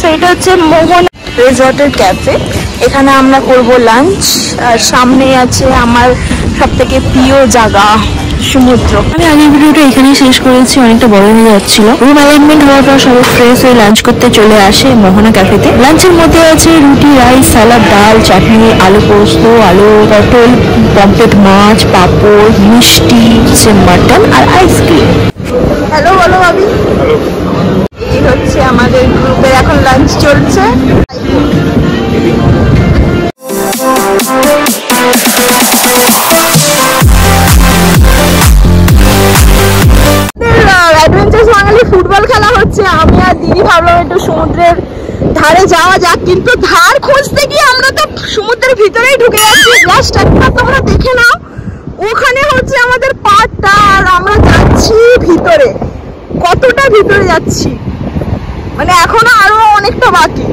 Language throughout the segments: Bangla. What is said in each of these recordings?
সো এটা হচ্ছে মোহনা রিসর্টের ক্যাফে। এখানে আমরা করব লাঞ্চ। আর সামনে আছে আমার সবথেকে প্রিয় জায়গা সমুদ্র। আমি আগের ভিডিওটা এখানেই শেষ করেছি, অনেকটা বড় হয়ে যাচ্ছিল। রুম অ্যালাইনমেন্ট হওয়ার পর সবাই ফ্রেশ হয়ে লাঞ্চ করতে চলে আসে মোহনা ক্যাফেতে। লাঞ্চের মধ্যে আছে রুটি, রাইস, সালাদ, ডাল, চাটনি, আলু পোস্ত, আলু পটল, পমফ্রেট মাছ, পাঁপড়, মিষ্টি, মাটন আর আইসক্রিম। হ্যালো বলো ভাবি। এই হচ্ছে আমাদের গ্রুপের এখন লাঞ্চ চলছে। অ্যাডভেঞ্চার্স বাঙালি ফুটবল খেলা হচ্ছে। আমি আর দিদি ভাবলাম একটু সমুদ্রের ধারে যাওয়া যাক, কিন্তু ধার খুঁজতে গিয়ে আমরা তো সমুদ্রের ভিতরেই ঢুকে যাচ্ছি। জাস্ট একটা তোমরা দেখে নাও, ওখানে হচ্ছে আমাদের পাড়টা আর আমরা যাচ্ছি ভিতরে। কতটা ভিতরে যাচ্ছি, মানে এখনো আরো অনেকটা বাকি।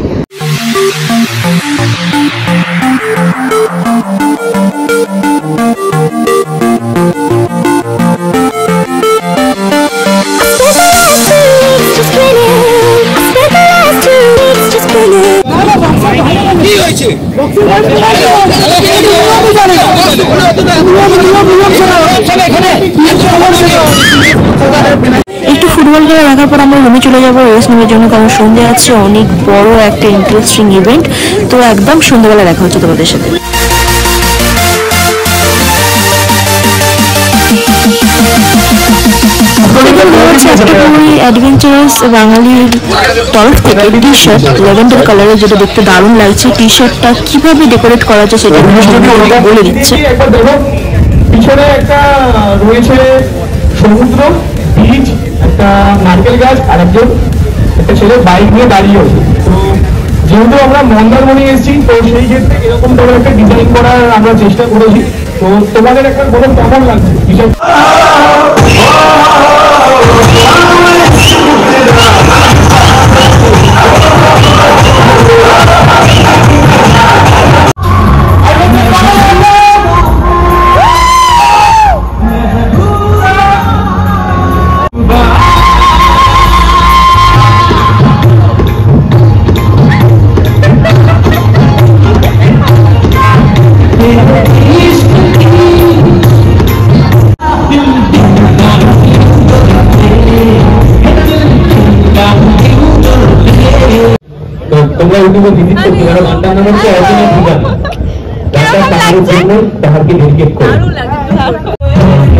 একটু ফুটবল খেলা দেখার পর আমরা রুমে চলে যাবো রেস্ট নেওয়ার জন্য, কারণ সন্ধ্যে আছে অনেক বড় একটা ইন্টারেস্টিং ইভেন্ট। তো একদম সন্ধ্যাবেলা দেখা হচ্ছে তোমাদের সাথে। অ্যাডভেঞ্চারাস বাঙালির তরফ থেকে টি শার্ট ল্যাভেন্ডার কালারের, যেটা দেখতে দারুণ লাগছে। টি শার্টটা কিভাবে ডেকোরেট করা যায় সেটা বলে দিচ্ছে। পিছনে একটা রয়েছে সমুদ্র, বিচ, একটা নারকেল গাছ, আর একটা ছেলে বাইক নিয়ে দাঁড়িয়ে আছে। তো যেহেতু আমরা মন্দারমণি এসেছি, তো সেই ক্ষেত্রে এরকম ধরনের একটা ডিজাইন করার আমরা চেষ্টা করেছি। তো তোমাদের একটা কোনো কেমন লাগছে বিষয়?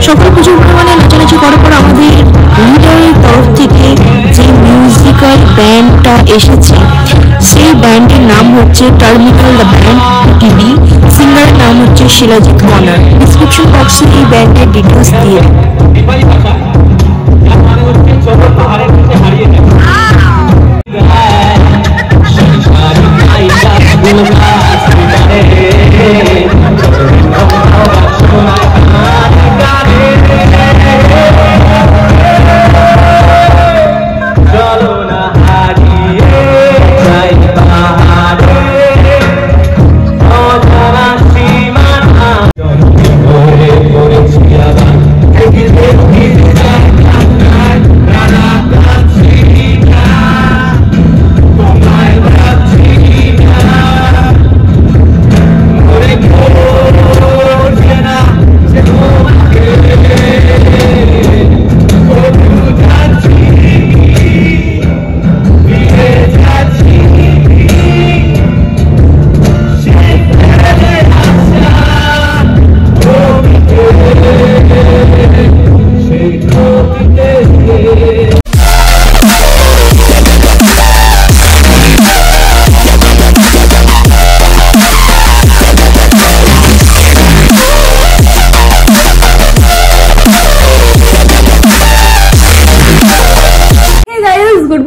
সকল প্রচুর পরিমাণে নাচানাচি করার পর আমাদের লিডারের তরফ থেকে যে মিউজিক্যাল ব্যান্ডটা এসেছে, সেই ব্যান্ডের নাম হচ্ছে টার্মিনাল দ্য ব্যান্ড টিভি। সিঙ্গারের নাম হচ্ছে শিলাজিৎ মনার। ডিসক্রিপশন বক্সে এই ব্যান্ডের ডিটেলস দিয়ে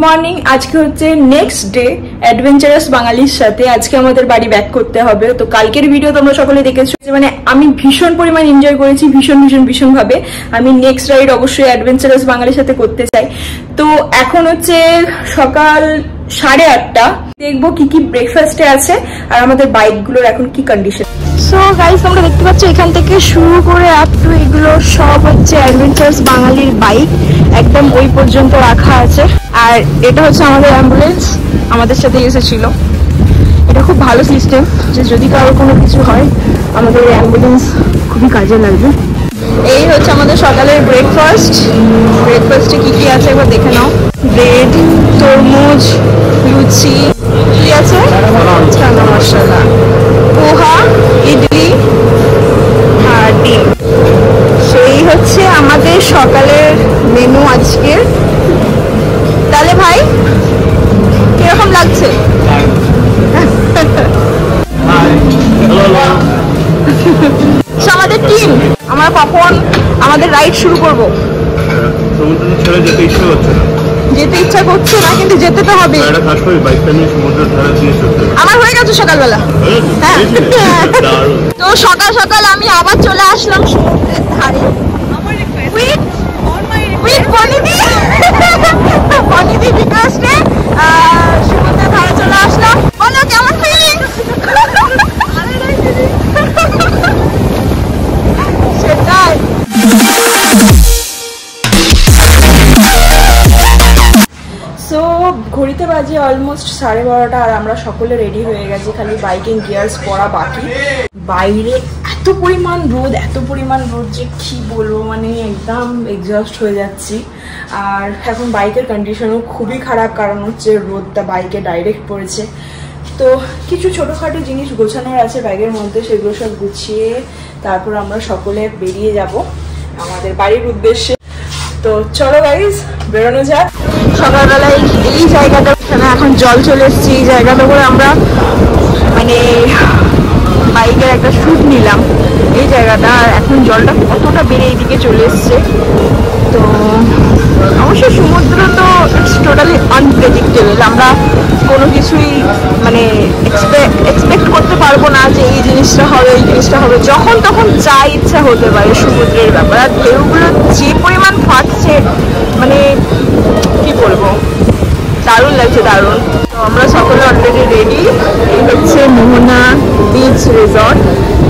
মর্নিং। আজকে হচ্ছে নেক্সট ডে অ্যাডভেঞ্চারাস বাঙালির সাথে। আজকে আমাদের বাড়ি ব্যাক করতে হবে। তো কালকের ভিডিও তোমরা সকলে দেখেছো, মানে আমি ভীষণ পরিমাণ এনজয় করেছি, ভীষণ ভাবে। আমি নেক্সট রাইড অবশ্যই অ্যাডভেঞ্চারাস বাঙালির সাথে করতে চাই। তো এখন হচ্ছে সকাল 8:30। দেখবো কি কি ব্রেকফাস্টে আছে আর আমাদের বাইকগুলোর এখন কি কন্ডিশন। সো গাইস, তোমরা দেখতে পাচ্ছ এখান থেকে শুরু করে আপ টু এগুলো সব হচ্ছে অ্যাডভেঞ্চারাস বাঙালির বাইক, একদম ওই পর্যন্ত রাখা আছে। আর এটা হচ্ছে আমাদের অ্যাম্বুলেন্স, আমাদের সাথে এসেছিল। এটা খুব ভালো সিস্টেম যে যদি কারোর কোনো কিছু হয় আমাদের অ্যাম্বুলেন্স খুবই কাজে লাগবে। এই হচ্ছে আমাদের সকালের ব্রেকফাস্টে কি কি আছে একবার দেখে নাও। ব্রেড, তরমুজ, লুচি, কি আছে চানা মশলা, পোহা, ইডলি আর ডিম। সেই হচ্ছে আমাদের সকালের মেনু আজকের। তাহলে ভাই কিরকম লাগছে? আমাদের টিম, আমরা কখন আমাদের রাইড শুরু করবো? যেতে ইচ্ছা করছে না, কিন্তু যেতে তো হবে। আমার হয়ে গেছে সকালবেলা। তো সকাল সকাল আমি আবার চলে আসলাম সমুদ্রের ধারে বনিদি রিকোয়েস্টে সমুদ্রের ধারে চলে আসলাম। বলো কেমন ফিলিংস? সেটাই। সো ঘড়িতে বাজে অলমোস্ট 12:30 আর আমরা সকলে রেডি হয়ে গেছি, খালি বাইকিং গিয়ার্স পরা বাকি। বাইরে এত পরিমাণ রোদ যে কি বলবো, মানে একদম এক্সস্ট হয়ে যাচ্ছি। আর এখন বাইকের কন্ডিশনও খুবই খারাপ, কারণ হচ্ছে রোদটা বাইকে ডাইরেক্ট পড়েছে। তো কিছু ছোটোখাটো জিনিস গোছানোর আছে ব্যাগের মধ্যে, সেগুলো সব গুছিয়ে তারপর আমরা সকলে বেরিয়ে যাব আমাদের বাড়ির উদ্দেশ্যে। তো চলো গাইজ বেরোনো যাক। সকালবেলায় এই জায়গাটা, এখন জল চলে এসছে, এই জায়গাটা করে আমরা মানে বাইকের একটা শ্যুট নিলাম এই জায়গাটা। আর এখন জলটা কতটা বেড়ে এইদিকে চলে এসছে। তো অবশ্য সমুদ্র তো ইটস টোটালি আনপ্রেডিক্টেবল, আমরা কোনো কিছুই মানে এক্সপেক্ট করতে পারবো না যে এই জিনিসটা হবে, যখন তখন যা ইচ্ছা হতে পারে সমুদ্রের ব্যাপার। আর ঢেউগুলো যে পরিমাণ ফাটছে, মানে কি বলবো, দারুণ লাগছে, দারুণ। তো আমরা সকলে অলরেডি রেডি। এই হচ্ছে মোহনা বিচ রিসর্ট।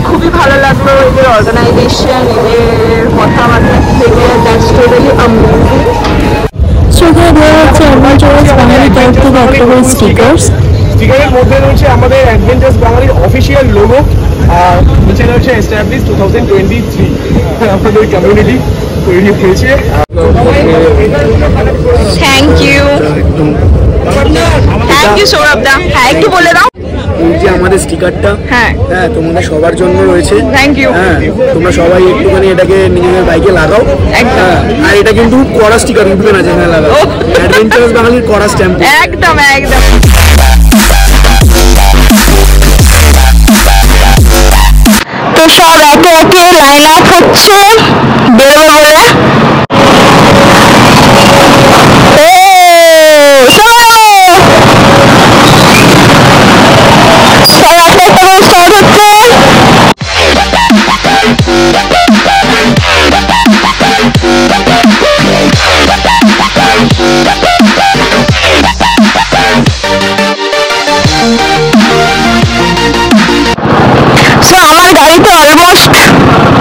খুবই ভালো লাগলো এদের অর্গানাইজেশন, এদের কথাবার্তা থেকে, দ্যাটস টোটালি অ্যামেজিং। সেখানে দেওয়া হচ্ছে অ্যাডভেঞ্চারাস বাঙালি তরফ থেকে একটা করে স্টিকারের মধ্যে রয়েছে আমাদের অ্যাডভেঞ্চারাস বাঙালির অফিসিয়াল লোগো, আর নিচে রয়েছে এস্টাবলিশ 2023 আমাদের কমিউনিটি তৈরি হয়েছে। থ্যাংক ইউ সৌরভ দা। হ্যাঁ একটু বলে দাও। এই যে আমাদের স্টিকারটা, হ্যাঁ তোমাদের সবার জন্য রয়েছে। Thank you. হ্যাঁ তোমরা সবাই একটুখানি এটাকে নিজেদের বাইকে লাগাও। আর এটা কিন্তু কড়া স্টিকার, উঠবে না যেখানে লাগাও। অ্যাডভেঞ্চারাস বাঙালির কড়া স্ট্যাম্প। একদম একদম। তো সব একে একে লাইন আপ হচ্ছে বেরোবে বলে।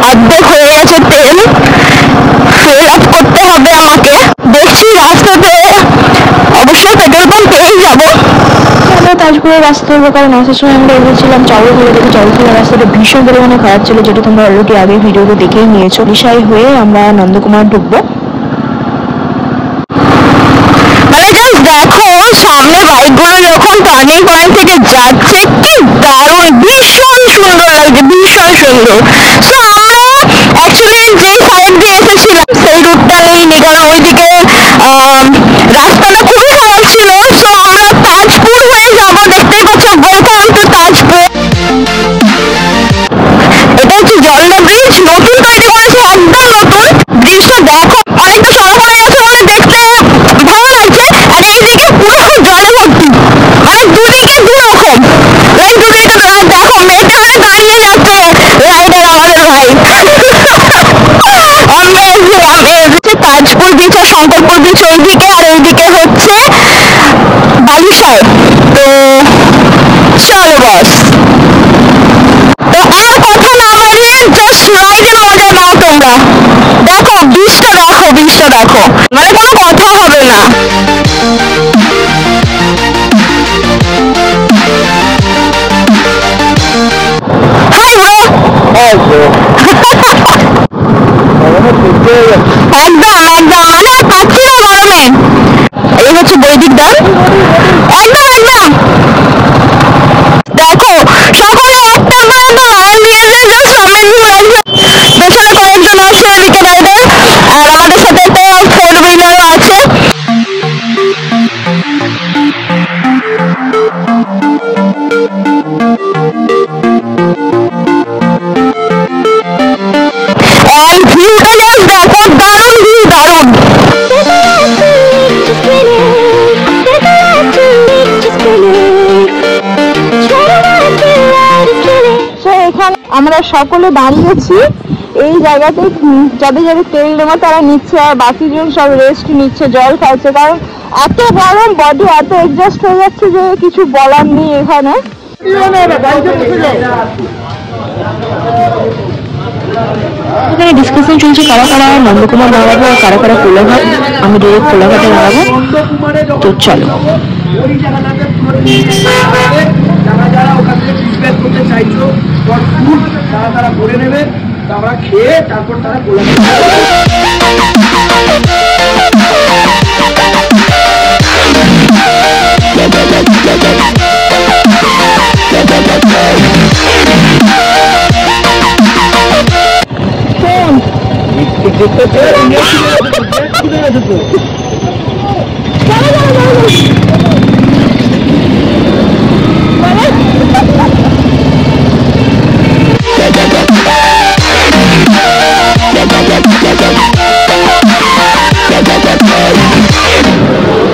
অর্ধেক হয়ে গেছে তেল, ফিল আপ করতে হবে আমাকে। দেখছি রাস্তাতে অবশ্যই পেট্রোল পাম্প পেয়েই যাবো। আমরা তাজপুরের রাস্তা ধরবো, কারণ আসার সময় আমরা এসেছিলাম চাউলখোলা থেকে। চাউলখোলা রাস্তাটা ভীষণ পরিমাণে খারাপ ছিল, যেটা তোমরা অলরেডি আগের ভিডিওতে দেখেই নিয়েছো। দিশাই হয়ে আমরা নন্দকুমার ঢুকবো। মানে জাস্ট দেখো সামনে বাইকগুলো যখন টার্নিং পয়েন্ট থেকে যাচ্ছে, কি দারুণ, ভীষণ সুন্দর লাগছে, ভীষণ সুন্দর। সো আমরা অ্যাকচুয়ালি যে সাইড দিয়ে এসেছিলাম সেই রুটটা নেইনি, কারণ ওইদিকে রাস্তাটা খুবই খারাপ ছিল। সো আমরা তাজপুর হয়ে যাবো, দেখতেই পাচ্ছ, ওয়েলকাম টু তাজপুর। এটা হচ্ছে জলদা ব্রিজ, নতুন তৈরি করেছে, একদম নতুন। ব্রিজটা দেখো অনেকটা সড়ক হয়ে গেছে বলে দেখতে ভালো লাগছে। আর এইদিকে পুরো জলে ভর্তি, মানে দুদিকে দুরকম। দেখো মেয়েটা হয়ে দাঁড়িয়ে যাচ্ছে রাইডার আমাদের একদম একদম মানে পাচ্ছি না গরমে। এই হচ্ছে বৈদিক দান, একদম একদম। দেখো সকলে একটা করে তো লাইন দিয়েছে, জাস্ট অ্যামেজিং লাগছে। পেছনে কয়েকজন আছে এদিকে রাইডার, আর আমাদের সাথে একটা 4 হুইলারও আছে। And ভিউটা জাস্ট দেখো, দারুণ ভিউ, দারুণ। এখানে আমরা সকলে দাঁড়িয়েছি এই জায়গাতে, যাদের যাদের তেল নেওয়া তারা নিচ্ছে, আর বাকিজন সব রেস্ট নিচ্ছে, জল খাচ্ছে, কারণ এত গরম, বডি এত এডজাস্ট হয়ে যাচ্ছে যে কিছু বলার নেই এখানে। এখানে ডিসকাশন চলছে কারা কারা নন্দকুমার দাঁড়াবো আর কারা কারা কোলাঘাট। আমি ডিরেক্ট কোলাঘাটে দাঁড়াবো, তো চলো। যারা ওখান থেকে ফিডব্যাক করতে চাইছো, তারা করে নেবে, আমরা খেয়ে তারপর তারা বলে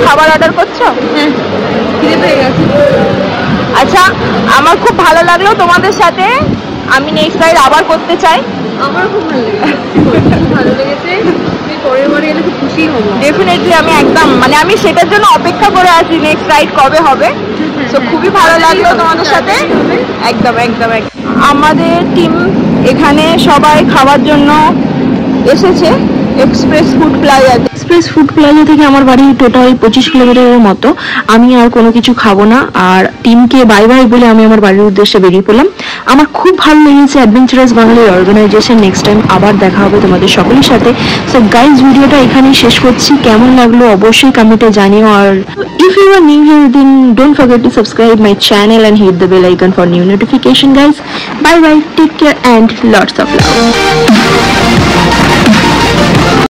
খাবার অর্ডার করছো? আচ্ছা, আমার খুব ভালো লাগলো তোমাদের সাথে, আমি নেক্সট রাইড আবার করতে চাই। আমারও খুব ভালো লেগেছে, তুমি পরের বারে এলে খুব খুশি হবো। ডেফিনেটলি আমি একদম মানে আমি সেটার জন্য অপেক্ষা করে আছি, নেক্সট রাইড কবে হবে। তো খুবই ভালো লাগলো তোমাদের সাথে, একদম একদম একদম। আমাদের টিম এখানে সবাই খাওয়ার জন্য এসেছে express food plaza. Express food plaza থেকে আমার বাড়ি টোটাল 25 কিলোমিটারের মতো। আমি আর কোনো কিছু খাবো না, আর টিমকে বাই বাই বলে আমি আমার বাড়ির উদ্দেশ্যে বেরিয়ে পড়লাম। আমার খুব ভালো লেগেছে অ্যাডভেঞ্চারাস বাঙালির অর্গানাইজেশন। নেক্সট টাইম আবার দেখা হবে তোমাদের সকলের সাথে। সো গাইজ, ভিডিওটা এখানেই শেষ করছি। কেমন লাগলো অবশ্যই কমেন্টে জানিও, আর if you are new here then don't forget to subscribe my channel and hit the bell icon for new notification guys. Bye bye, take care and lots of love.